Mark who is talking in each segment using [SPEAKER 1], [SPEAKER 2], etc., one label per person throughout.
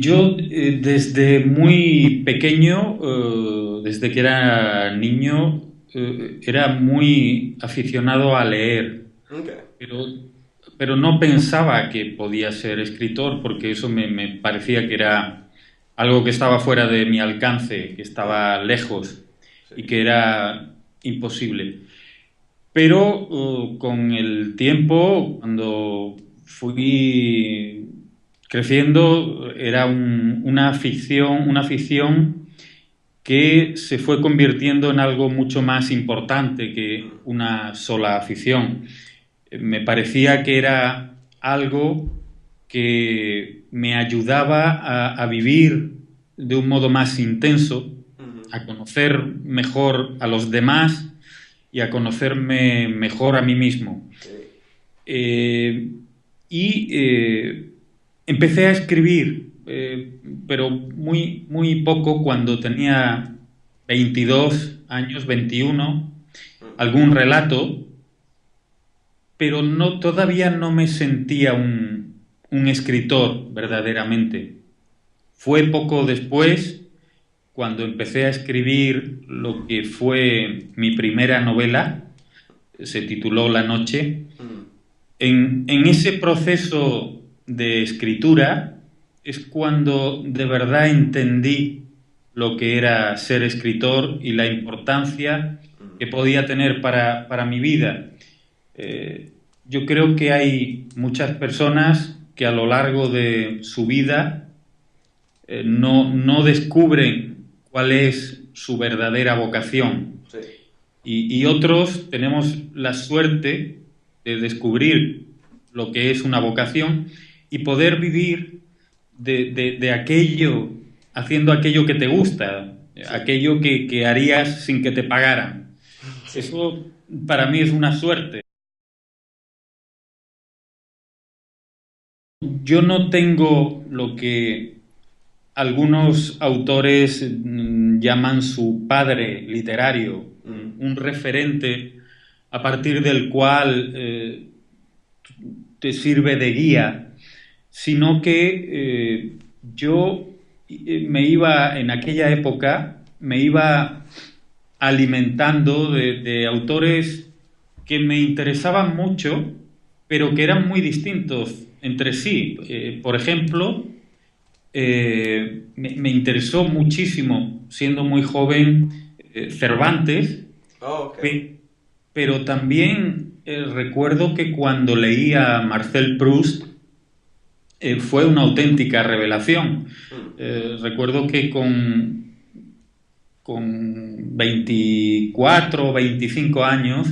[SPEAKER 1] Yo desde muy pequeño, desde que era niño, era muy aficionado a leer,
[SPEAKER 2] Ok.
[SPEAKER 1] pero, pero no pensaba que podía ser escritor porque eso me parecía que era algo que estaba fuera de mi alcance, que
[SPEAKER 2] Mm,
[SPEAKER 1] estaba lejos
[SPEAKER 2] sí.
[SPEAKER 1] y que era imposible. Pero con el tiempo, cuando fui creciendo, era una afición que se fue convirtiendo en algo mucho más importante que
[SPEAKER 2] Mm,
[SPEAKER 1] una sola afición. Me parecía que era algo que me ayudaba a vivir de un modo más intenso,
[SPEAKER 2] ujú,
[SPEAKER 1] a conocer mejor a los demás y a conocerme mejor a mí mismo.
[SPEAKER 2] sí.
[SPEAKER 1] Eh, y empecé a escribir, pero muy poco, cuando tenía 22 años, 21,
[SPEAKER 2] Mm,
[SPEAKER 1] algún relato, pero todavía no me sentía un escritor
[SPEAKER 2] mm,
[SPEAKER 1] verdaderamente. Fue poco después, cuando empecé a escribir lo que fue mi primera novela, se tituló La Noche.
[SPEAKER 2] mm,
[SPEAKER 1] En ese proceso de escritura es cuando de verdad entendí lo que era ser escritor y la importancia
[SPEAKER 2] mm,
[SPEAKER 1] que podía tener para mi vida. Eh, yo creo que hay muchas personas que a lo largo de su vida no descubren cuál es su verdadera vocación,
[SPEAKER 2] sí.
[SPEAKER 1] y otros tenemos la suerte de descubrir lo que es una vocación y poder vivir de aquello, haciendo aquello que te gusta,
[SPEAKER 2] Sí.
[SPEAKER 1] aquello que harías sin que te pagaran.
[SPEAKER 2] Sí.
[SPEAKER 1] Eso para mí es una suerte. Yo no tengo lo que algunos autores llaman su padre literario,
[SPEAKER 2] Mm,
[SPEAKER 1] un referente a partir del cual te sirve de guía, sino que yo me iba, en aquella época, me iba alimentando de autores que me interesaban mucho, pero que eran muy distintos entre sí. Por ejemplo, me interesó muchísimo, siendo muy joven, Cervantes,
[SPEAKER 2] oh, ok.
[SPEAKER 1] pe- pero también recuerdo que cuando leí a Marcel Proust fue una auténtica revelación.
[SPEAKER 2] Mm,
[SPEAKER 1] Recuerdo que con 24 o 25 años,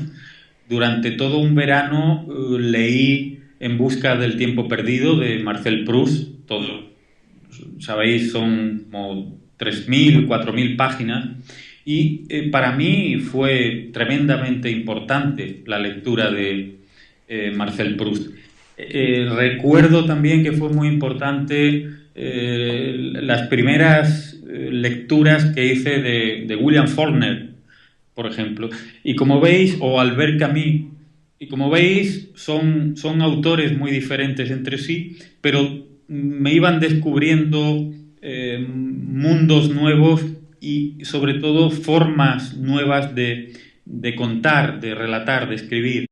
[SPEAKER 1] durante todo un verano, leí En busca del tiempo perdido de Marcel Proust.
[SPEAKER 2] mm,
[SPEAKER 1] Todo, sabéis, son como 3.000 4.000 páginas. Y para mí fue tremendamente importante la lectura de Marcel Proust. Recuerdo también que fue muy importante las primeras lecturas que hice de William Faulkner, por ejemplo. Y como veis, o Albert Camus, y como veis, son autores muy diferentes entre sí, pero me iban descubriendo mundos nuevos y sobre todo formas nuevas de contar, de relatar, de escribir.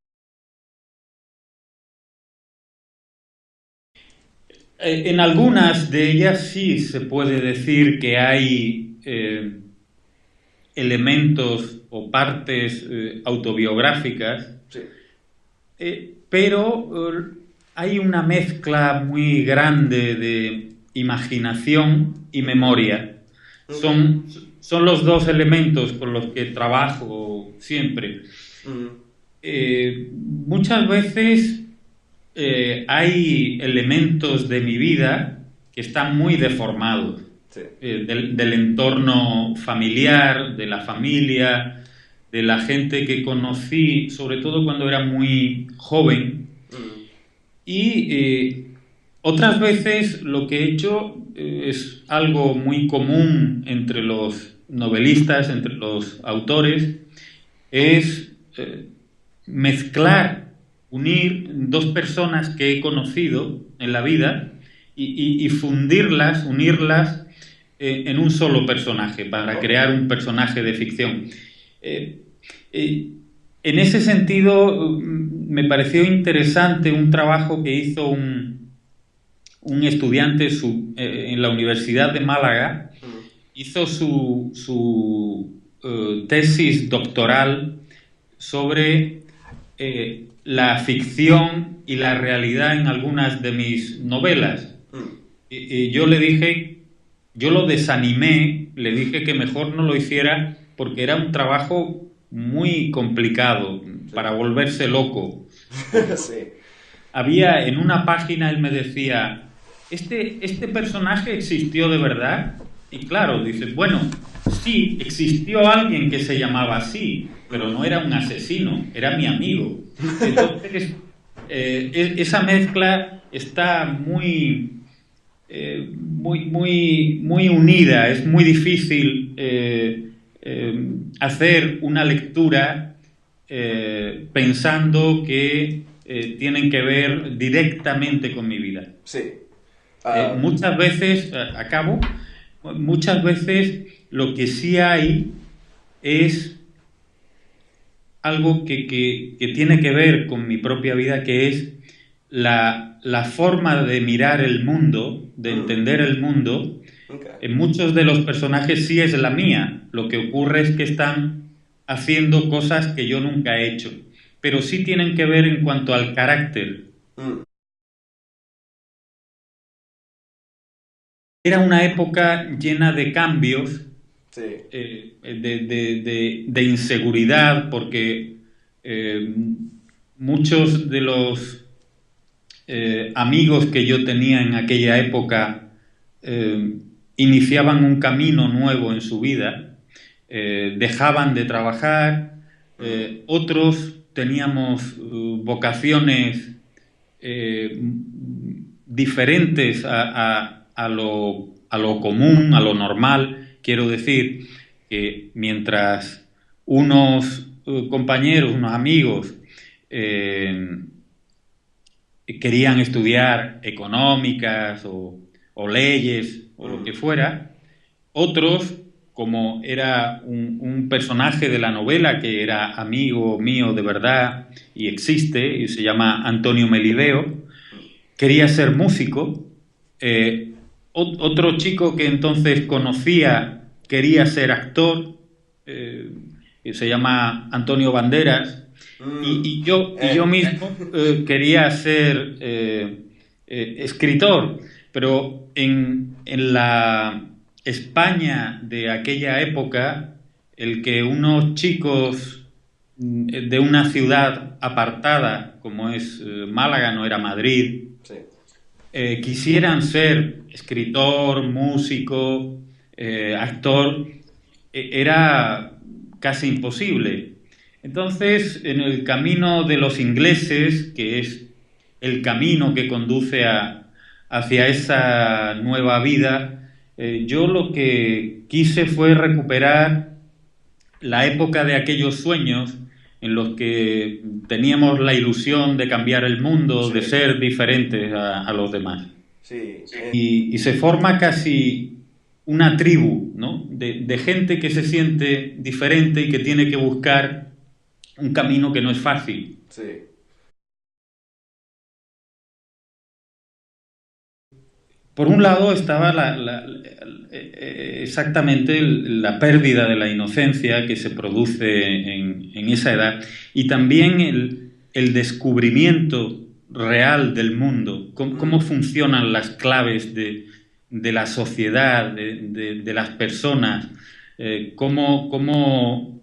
[SPEAKER 1] En algunas de ellas sí se puede decir que hay elementos o partes autobiográficas,
[SPEAKER 2] sí.
[SPEAKER 1] pero hay una mezcla muy grande de imaginación y
[SPEAKER 2] Ujú,
[SPEAKER 1] memoria.
[SPEAKER 2] ok.
[SPEAKER 1] Son los dos elementos con los que trabajo siempre.
[SPEAKER 2] Ujú,
[SPEAKER 1] Muchas veces hay elementos de mi vida que están muy deformados,
[SPEAKER 2] sí.
[SPEAKER 1] del entorno familiar, de la familia, de la gente que conocí, sobre todo cuando era muy joven.
[SPEAKER 2] Mm,
[SPEAKER 1] Y otras veces lo que he hecho es algo muy común entre los novelistas, entre los autores, es mezclar, unir dos personas que he conocido en la vida y fundirlas, unirlas en un solo personaje, para crear un personaje de ficción. En ese sentido, me pareció interesante un trabajo que hizo un estudiante en la Universidad de Málaga. Hizo su tesis doctoral sobre la ficción y la realidad en algunas de mis novelas. Y yo le dije, yo lo desanimé, le dije que mejor no lo hiciera porque era un trabajo muy complicado, para volverse loco.
[SPEAKER 2] Sí.
[SPEAKER 1] Había en una página, él me decía, ¿este personaje existió de verdad? Y claro, dices, bueno, sí, existió alguien que se llamaba así, pero no era un asesino, era mi amigo. Entonces, esa mezcla está muy unida. Es muy difícil hacer una lectura pensando que tienen que ver directamente con mi vida.
[SPEAKER 2] Sí.
[SPEAKER 1] Muchas veces, muchas veces lo que sí hay es algo que tiene que ver con mi propia vida, que es la forma de mirar el mundo, de entender el mundo.
[SPEAKER 2] Okay.
[SPEAKER 1] En muchos de los personajes sí es la mía. Lo que ocurre es que están haciendo cosas que yo nunca he hecho, pero sí tienen que ver en cuanto al carácter. Era una época llena de cambios,
[SPEAKER 2] Sí.
[SPEAKER 1] de inseguridad, porque muchos de los amigos que yo tenía en aquella época iniciaban un camino nuevo en su vida, dejaban de trabajar, otros teníamos vocaciones diferentes a lo común, a lo normal. Quiero decir que mientras unos compañeros, unos amigos querían estudiar económicas o leyes o lo que fuera, otros, como era un personaje de la novela que era amigo mío de verdad y existe, y se llama Antonio Melibeo, quería ser músico. Otro chico que entonces conocía quería ser actor, que se llama Antonio Banderas, y yo mismo quería ser escritor, pero en la España de aquella época, el que unos chicos de una ciudad apartada como es Málaga, no era Madrid,
[SPEAKER 2] Sí.
[SPEAKER 1] quisieran ser escritor, músico, actor, era casi imposible. Entonces, en el camino de los ingleses, que es el camino que conduce hacia esa nueva vida, yo lo que quise fue recuperar la época de aquellos sueños en los que teníamos la ilusión de cambiar el mundo,
[SPEAKER 2] Sí.
[SPEAKER 1] de ser diferentes a los demás.
[SPEAKER 2] Sí.
[SPEAKER 1] Y se forma casi una tribu, ¿no? De gente que se siente diferente y que tiene que buscar un camino que no es fácil.
[SPEAKER 2] Sí.
[SPEAKER 1] Por un lado estaba exactamente la pérdida de la inocencia que se produce en esa edad, y también el descubrimiento real del mundo, cómo funcionan las claves de la sociedad, de las personas, cómo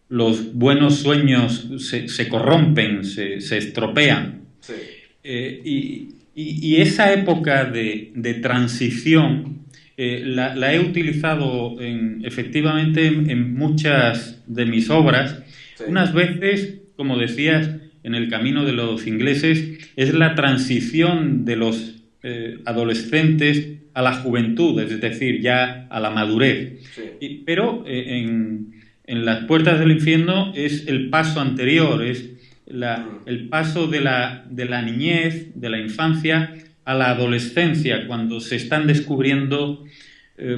[SPEAKER 1] los buenos sueños se corrompen, se estropean.
[SPEAKER 2] Sí.
[SPEAKER 1] Y esa época de transición la he utilizado efectivamente en muchas de mis obras.
[SPEAKER 2] Sí.
[SPEAKER 1] Unas veces, como decías, en El camino de los ingleses, es la transición de los adolescentes a la juventud, es decir, ya a la madurez.
[SPEAKER 2] Sí.
[SPEAKER 1] Pero en Las puertas del infierno es el paso anterior, es el paso de la niñez, de la infancia, a la adolescencia, cuando se están descubriendo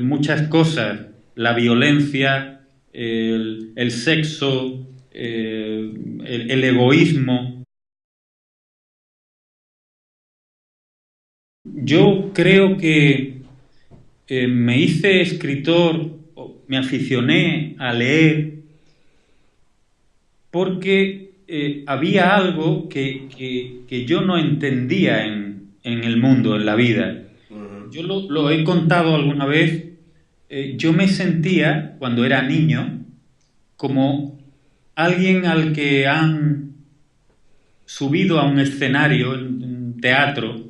[SPEAKER 1] muchas cosas, la violencia, el sexo, el egoísmo. Yo creo que me hice escritor, me aficioné a leer porque había algo que yo no entendía en el mundo, en la vida. Yo lo he contado alguna vez. Yo me sentía, cuando era niño, como alguien al que han subido a un escenario, en un teatro,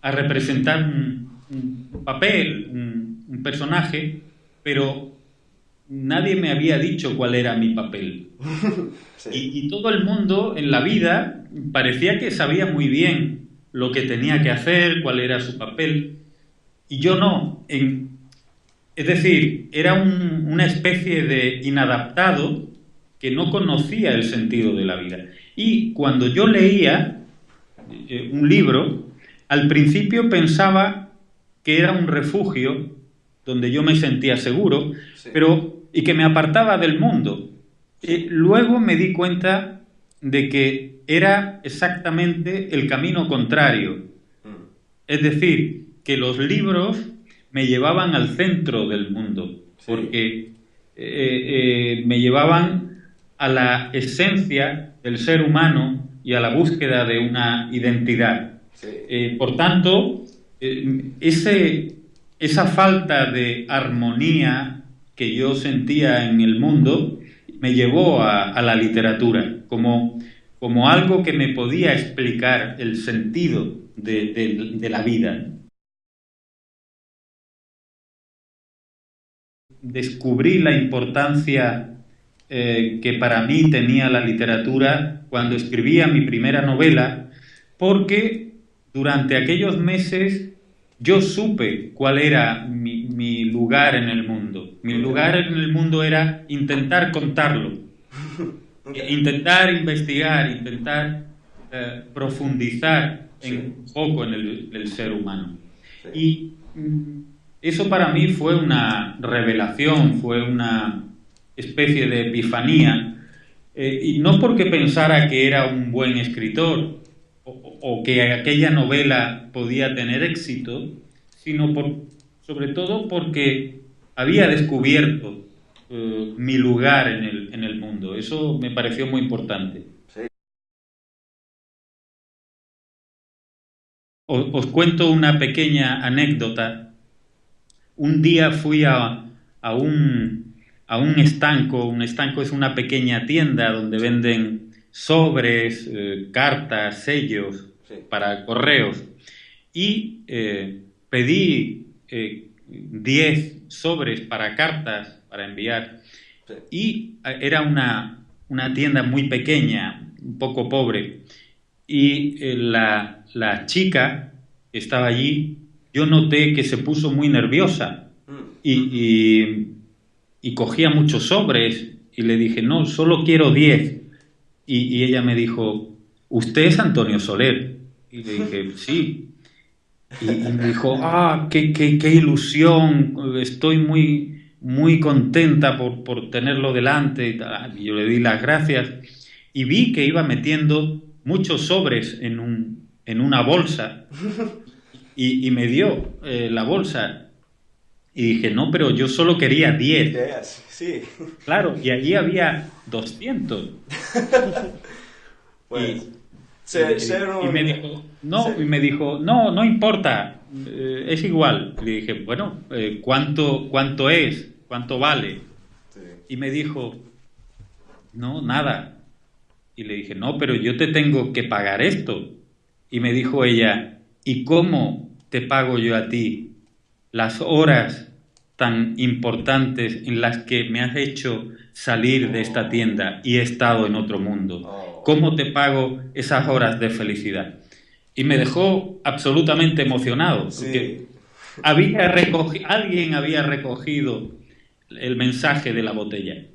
[SPEAKER 1] a representar un papel, un personaje, pero nadie me había dicho cuál era mi papel. Sí. Y todo el mundo en la vida parecía que sabía muy bien lo que tenía que hacer, cuál era su papel, y yo no. Es decir, era una especie de inadaptado que no conocía el sentido de la vida. Y cuando yo leía un libro, al principio pensaba que era un refugio donde yo me sentía seguro, sí, y que me apartaba del mundo. Luego me di cuenta de que era exactamente el camino contrario. Es decir, que los libros me llevaban al centro del mundo, sí, porque me llevaban a la esencia del ser humano y a la búsqueda de una identidad. Sí. Por tanto, esa falta de armonía que yo sentía en el mundo me llevó a la literatura como algo que me podía explicar el sentido de la vida. Descubrí la importancia que para mí tenía la literatura cuando escribía mi primera novela, porque durante aquellos meses yo supe cuál era mi lugar en el mundo. Mi lugar en el mundo era intentar contarlo, intentar investigar, intentar profundizar un poco en el ser humano. Y eso para mí fue una revelación, fue una especie de epifanía, y no porque pensara que era un buen escritor o que aquella novela podía tener éxito, sino sobre todo porque había descubierto mi lugar en el mundo. Eso me pareció muy importante. Sí. Os cuento una pequeña anécdota. Un día fui a un estanco. Un estanco es una pequeña tienda donde venden sobres, cartas, sellos, sí, para correos. Y pedí 10 sobres para cartas para enviar. Sí. Y era una tienda muy pequeña, un poco pobre. Y la chica que estaba allí, yo noté que se puso muy nerviosa y cogía muchos sobres y le dije, no, solo quiero 10. Y ella me dijo, ¿usted es Antonio Soler? Y le dije, sí. Y me dijo, qué ilusión, estoy muy contenta por tenerlo delante. Y yo le di las gracias y vi que iba metiendo muchos sobres en una bolsa y me dio la bolsa y dije, no, pero yo solo quería 10. Sí. Claro, y allí había 200. Pues, y me dijo, no, sí, y me dijo, no importa, es igual. Le dije, bueno, ¿cuánto es? ¿Cuánto vale? Sí. Y me dijo, no, nada. Y le dije, no, pero yo te tengo que pagar esto. Y me dijo ella, ¿y cómo te pago yo a ti las horas tan importantes en las que me has hecho salir de esta tienda y he estado en otro mundo? ¿Cómo te pago esas horas de felicidad? Y me dejó absolutamente emocionado, porque sí, alguien había recogido el mensaje de la botella.